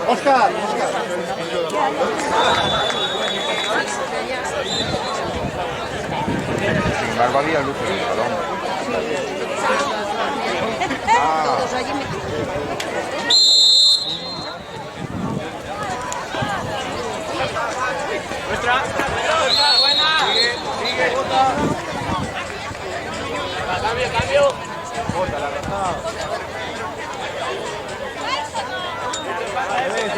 Oscar. Sin embargo, había luz en el salón. Todos allí Nuestra, buena. Sigue. Cambio. Corta la rajada. Al revés.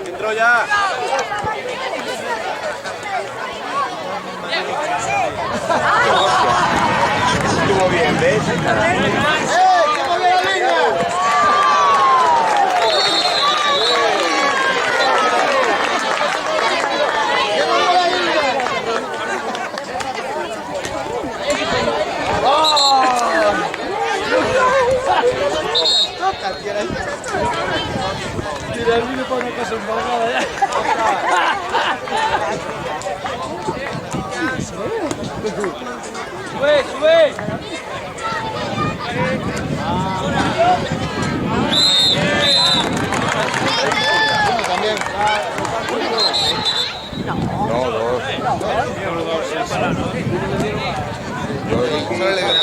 Entró ya. Estuvo bien, ¿ves? Tira el vino para una casa embargada ya. Sube. No, dos. ¿Cómo le dio una regala?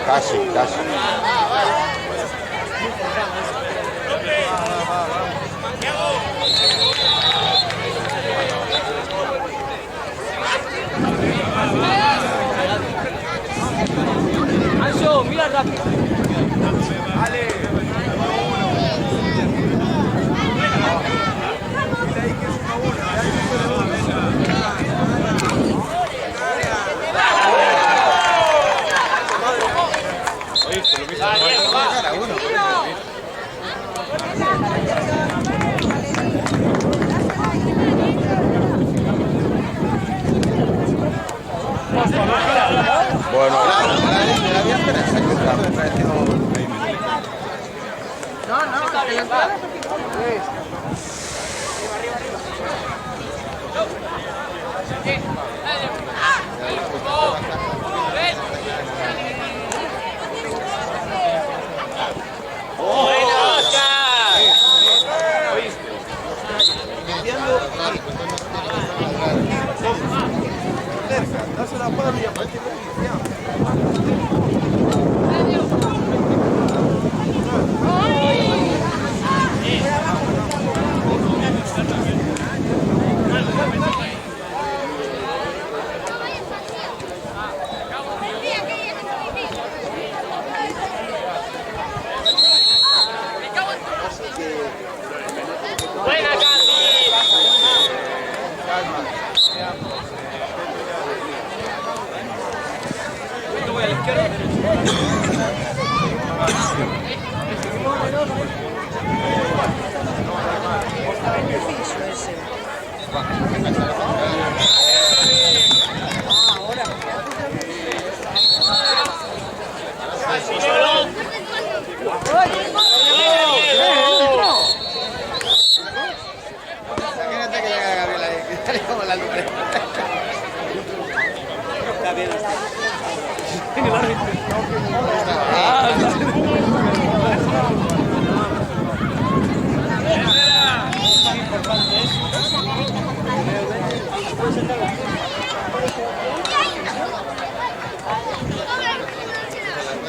Casi. Ancho, mira rápido. Bueno, Das una pala y a partir de ahí. Buena, Voy a la izquierda. imagínate que llega Gabriela ahí, que sale como la lumbre. Está bien.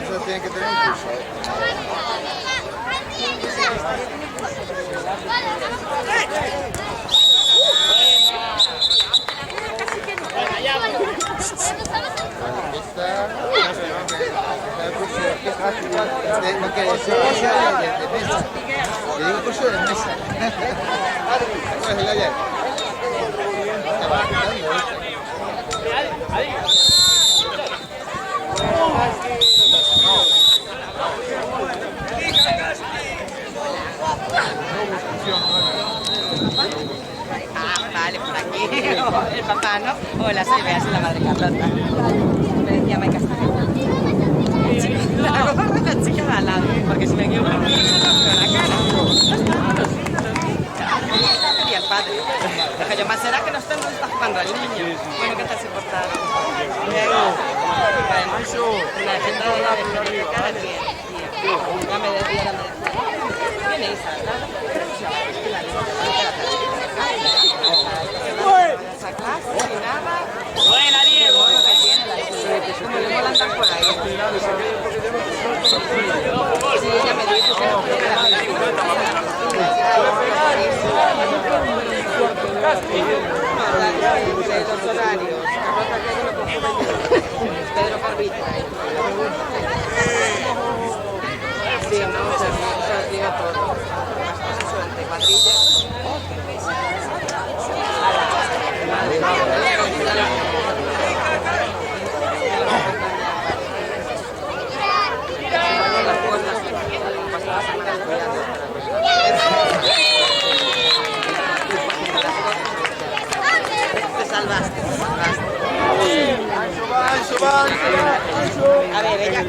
Eso tiene que tener un curso. No quiere decir que sea de mesa. Le digo curso de mesa. ¿Cómo es el ayer? Estaba escuchando. Ah, vale, por aquí. El papá, ¿no? Hola, soy Bea, soy la madre Carlota. decía Maika, está la chica de al lado, porque si me equivoco, me la cara. Y el padre. Dije yo, más será que no está jugando al niño. Bueno, ¿qué tal se portaron? La gente de la cara que ya me decía, viene Isa, esa clase y nada. Buena, Diego. Como le mola andar por ahí. Sí, ella me dijo que no pudiera la los horarios. Pedro Carvita. Sí, no, se los digo todo. Suerte, cuadrilla. Te salvaste. A ver, ella.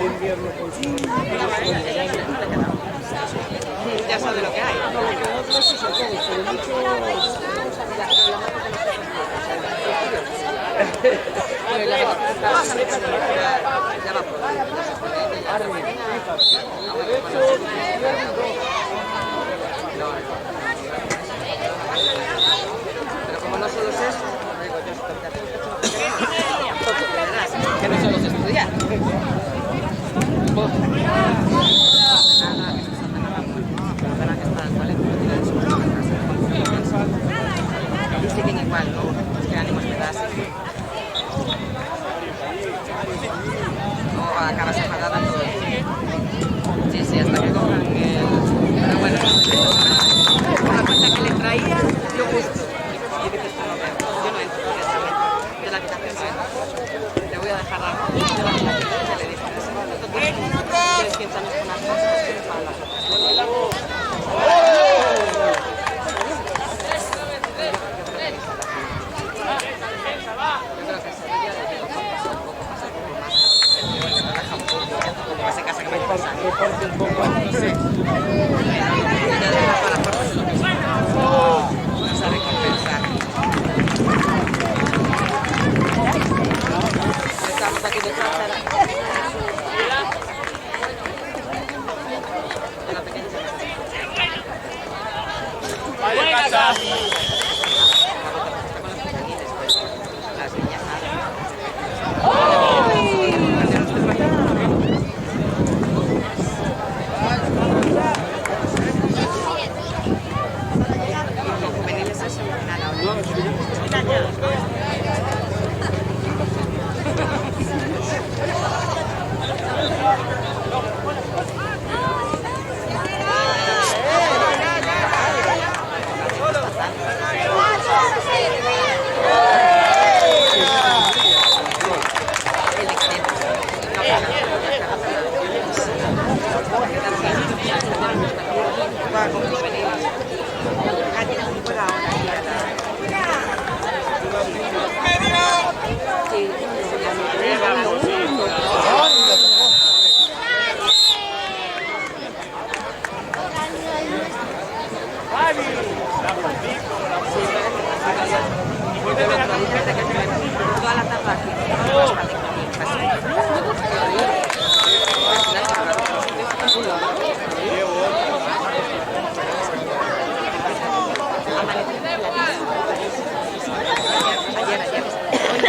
Ya sabe lo que hay. Pero como no solo es eso, que no solo es estudiar. Y siguen igual, ¿no? Es que ánimos me das. O acabas enfadada todo el tiempo. Sí, hasta que cojan el... Pero bueno, con la cuenta que le traía, yo justo. Y dices, no veo. Yo no entro honestamente. De la habitación no entro. Le voy a dejar algo. De la habitación ya le dije. Tienes 15 años con las cosas, tienes para las cosas. Se casa que me pasa. Un poco, no sé. Ya de la puerta es lo mismo. No sabe compensar. Estamos aquí de cháchara. De la pequeña Vale, casa. las niñas. Toda la tarde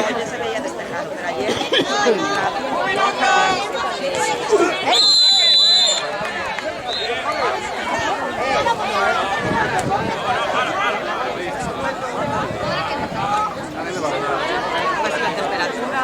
ayer se veía despejado, pero ayer la temperatura.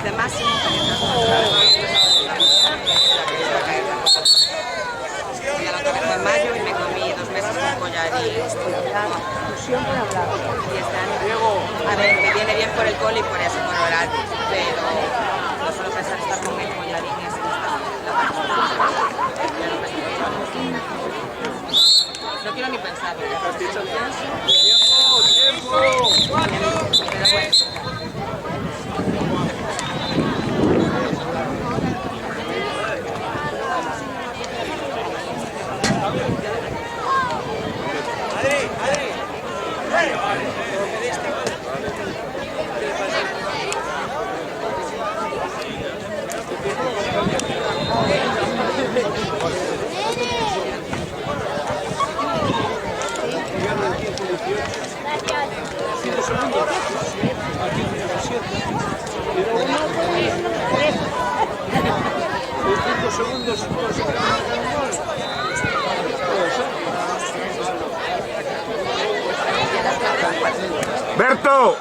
de máximo. Y a la otra vez fue en mayo y me comí 2 meses con collarín. Y este año, a ver, me viene bien por el cole y por eso, por horario, pero no solo pensar estar con el collarín es no quiero ni pensarlo. Pero bueno. ¡Berto!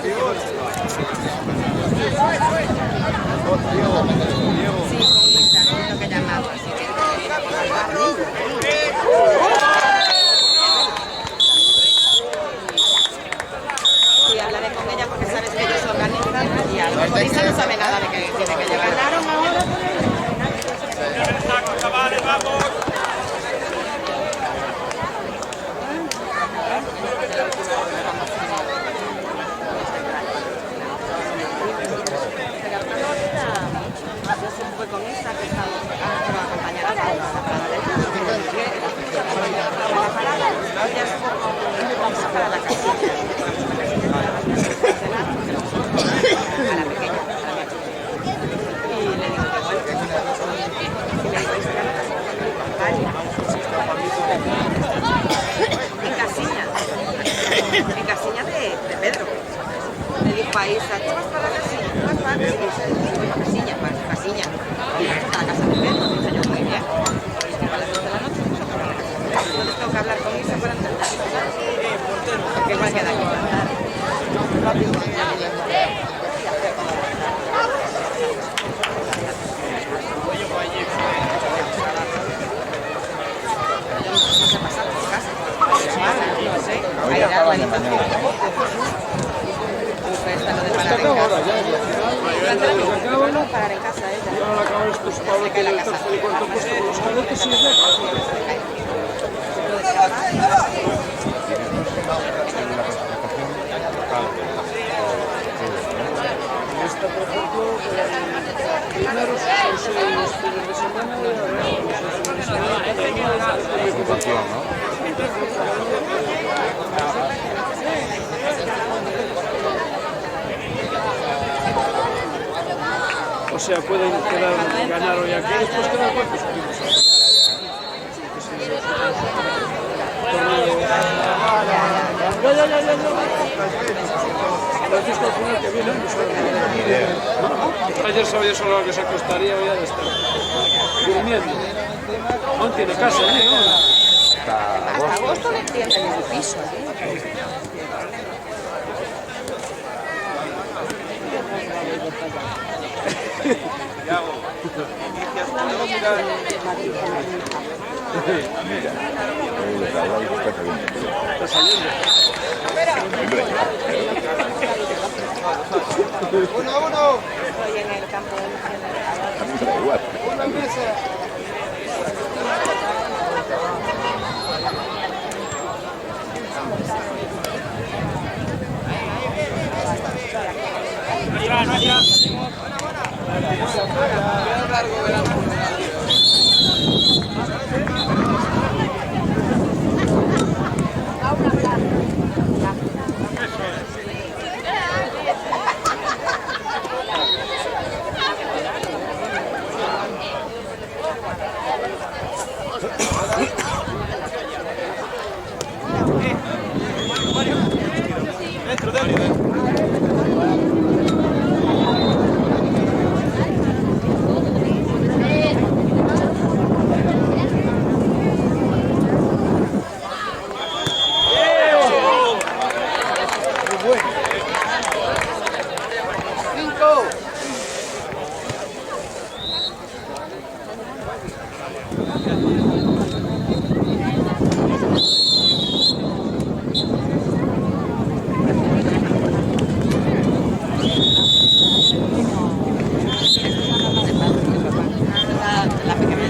Sí, con Isa, lo que llamaba, así que... Sí, hablaré con ella porque sabes que ellos organizan y a lo mejor Isa no sabe nada de que tiene que llevar. Fue con Isa que estamos acompañando a la parada. Ella estuvo con Isa para la casilla. A la pequeña, a la chica. Y le digo que bueno, y le digo, Isa, ya no te acompaña. En casilla de Pedro. Le dijo a Isa, ¿tú vas para la casilla? ¿Tú vas para la casilla? Y voy para casilla, para su casilla. Y a la casa de Pedro, dice yo, muy bien. A las 2 de la noche, entonces tengo que hablar con Isa para entender. Porque igual queda aquí cantar. No sé pasar por casa. No sé. Ahí da la esta lo de parar en casa. Parar en casa ella. Se cae la casa. Esta, por ejemplo, primeros 6 fines de semana o sea, pueden quedar, ganar hoy aquí, después quedar cuántos puntos. Gracias al final que viene, ayer sabía solo lo que se costaría hoy a estar durmiendo. No tiene casa, ¿no? Hasta agosto le tienden el piso. Está saliendo. Uno. Estoy en el campo de Una mesa. La pequeña.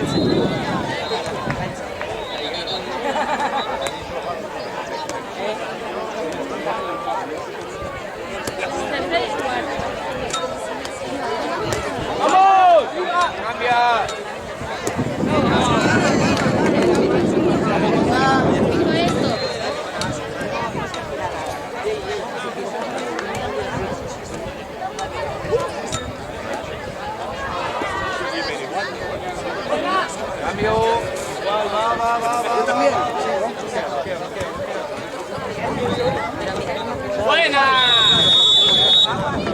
¡Vamos! ¡Cambia! Cambio. Va. Yo también. ¡Buena!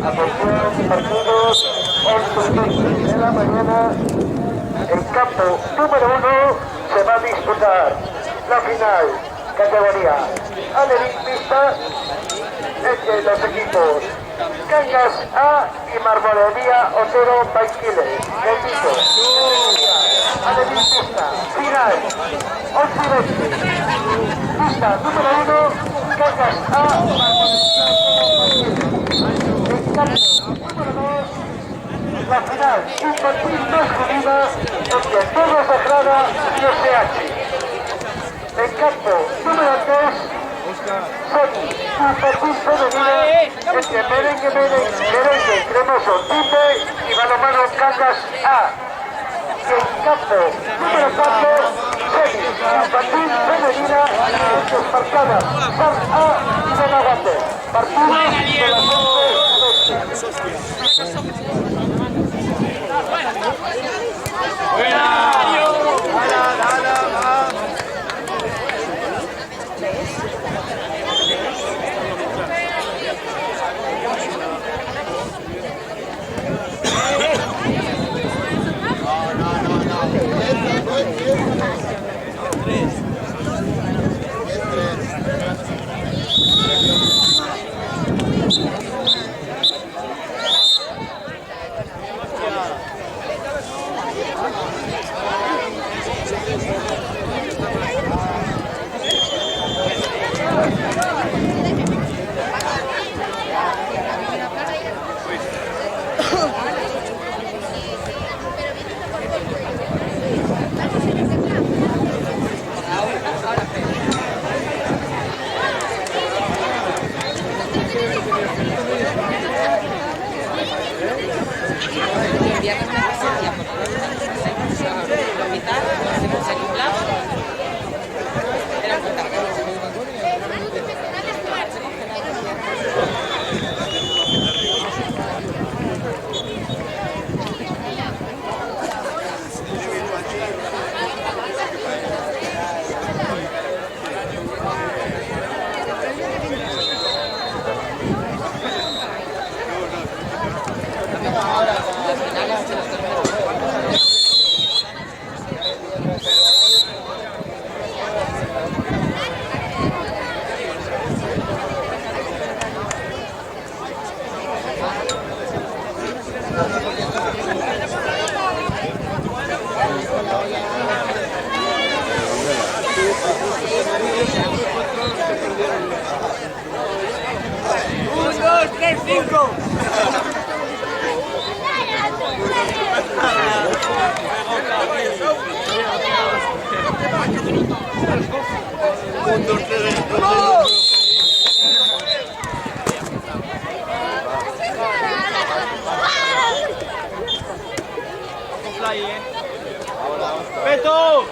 Atención, partidos 11:20 de la mañana. El campo número 1 se va a disputar la final, categoría Alevista, entre los equipos Cangas A y Marmolería Otero Baiquiles. Repito, Alevista, final 11:20. Lista número 1, Cangas A, Marmolería Otero Baiquiles. Número 2, la final infantil masculina entre Torres de Grada y SH. En campo número 3, Sony infantil femenina entre Merengue Cremoso Timbe y Balonmano Cangas A. Y en campo número 4, Sony infantil femenina entre Esparcada, San A y Benavente. Partido de la ¡Beto!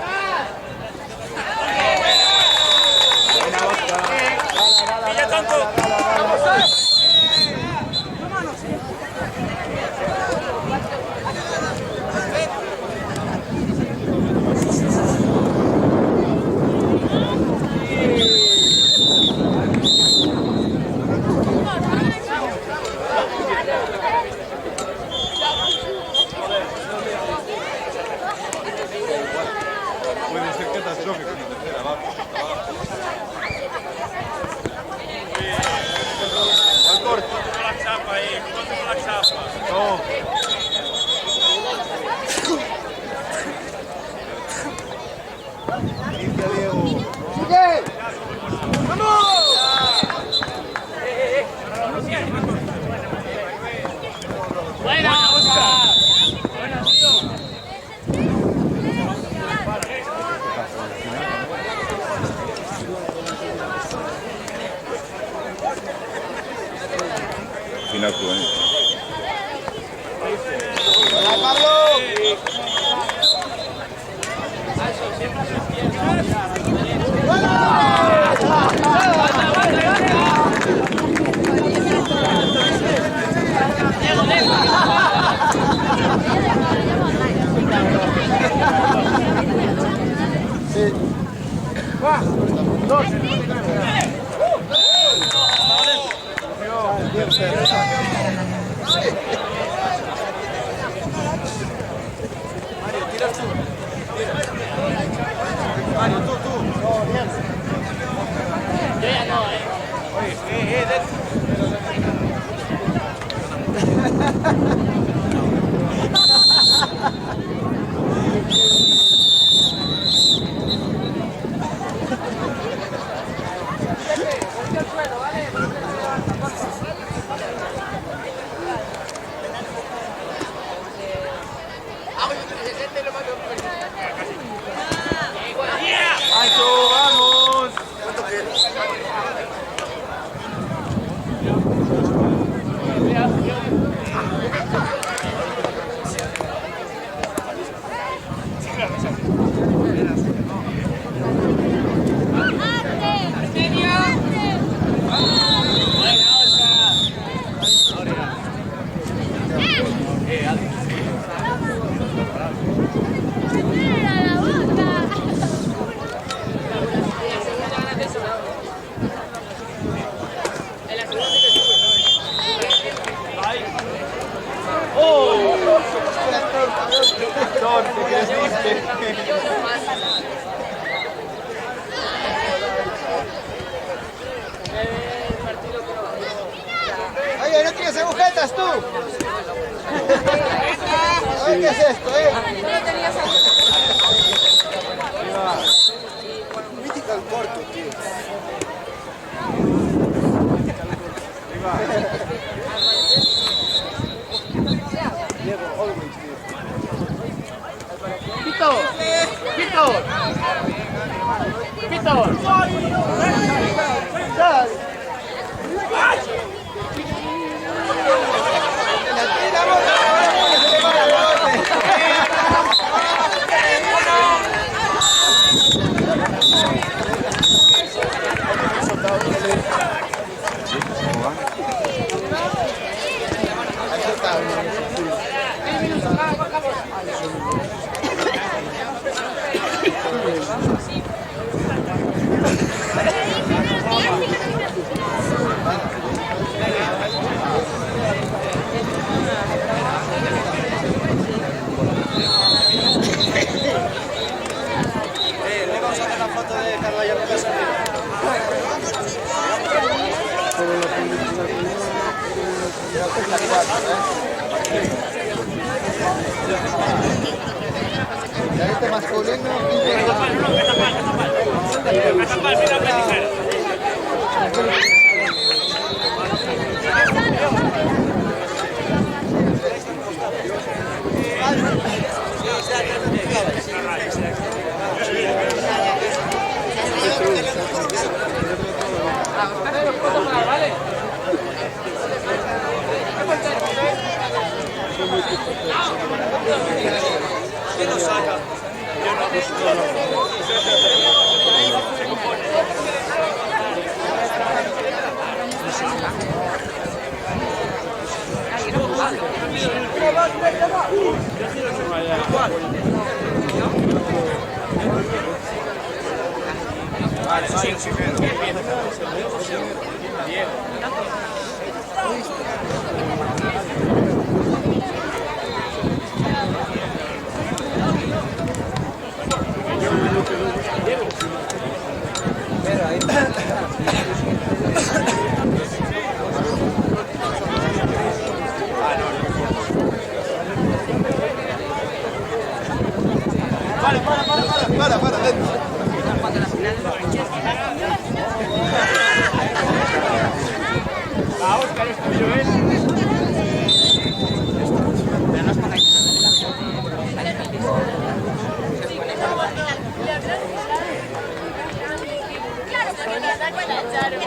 Puede ser catastrófico una tercera baja. Al corto. La chapa ahí, ¿cómo la chapa? No. Limpia, Diego. ¡Hola, Pablo! Mario, tú. Yo ya no, ¡Vamos! Oye, ¿no tienes agujetas tú? Oye, ¿qué es esto, Mythical corto, tío. Vamos a hacer la foto de Carla y Arturo Ya este masculino. Para, dentro. Oscar, es tuyo, ¿ves? Pero no os pongáis en Claro, porque me ataco la echaron.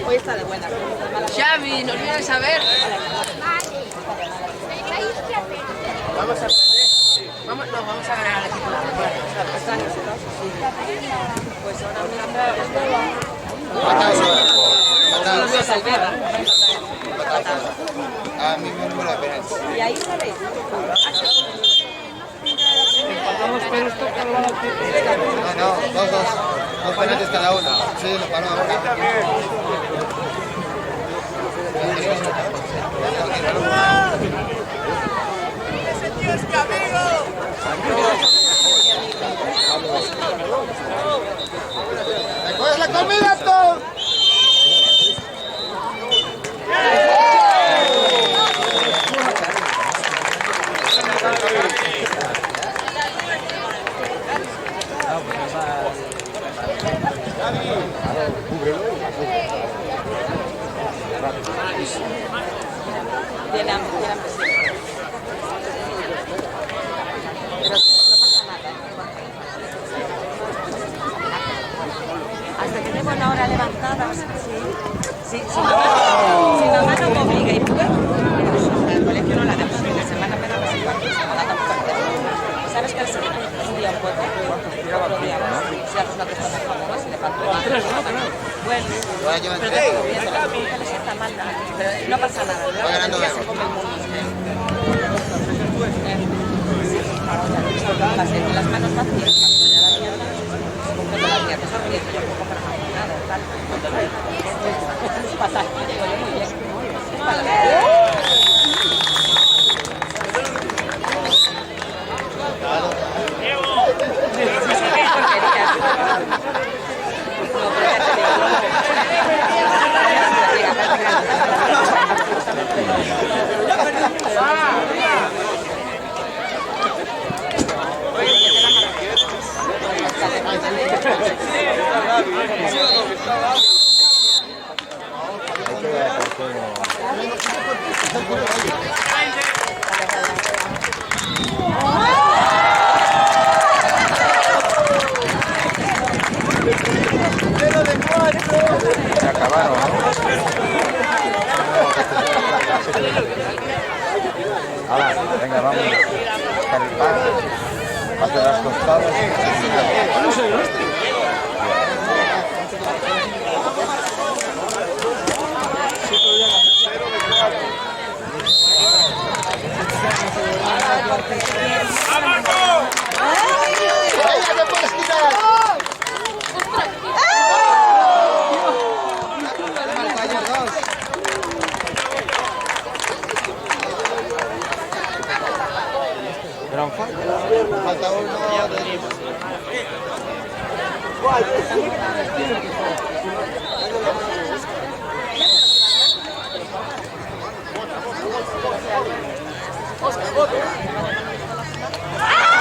Hoy está de buena. Xavi, no olvides saber. Vamos a perder. Vamos a ganar al equipo. Pues ahora A mí me número de penalti. y ahí sabéis. No, dos penaltis cada uno. Sí, lo paró. ¡Recoges la comida, Tom! Tiene hambre, sí. Pero no pasa nada. Hasta que tengo una hora levantada. Sí, si mamá no me obliga y puedo, el colegio no la dejo fin de semana, pero no sé cuánto, semana tampoco. ¿Sabes que es un día un poco? Otro día más. Si haces una cosa más famosa, si le falta una bueno, pero te bien, le sienta mal nada. Pero no pasa nada, luego el día se come el mundo. Las manos vacías, ya la mierda, se come la mierda, eso es yo poco para nada, tal. Es fatal, digo yo muy bien. Es para la Se acabaron, ¿no? Ahora, venga, vamos. Para el pan, para las tostadas. ¡Ahí te puedes quitar! Falta uno. ¡Ah!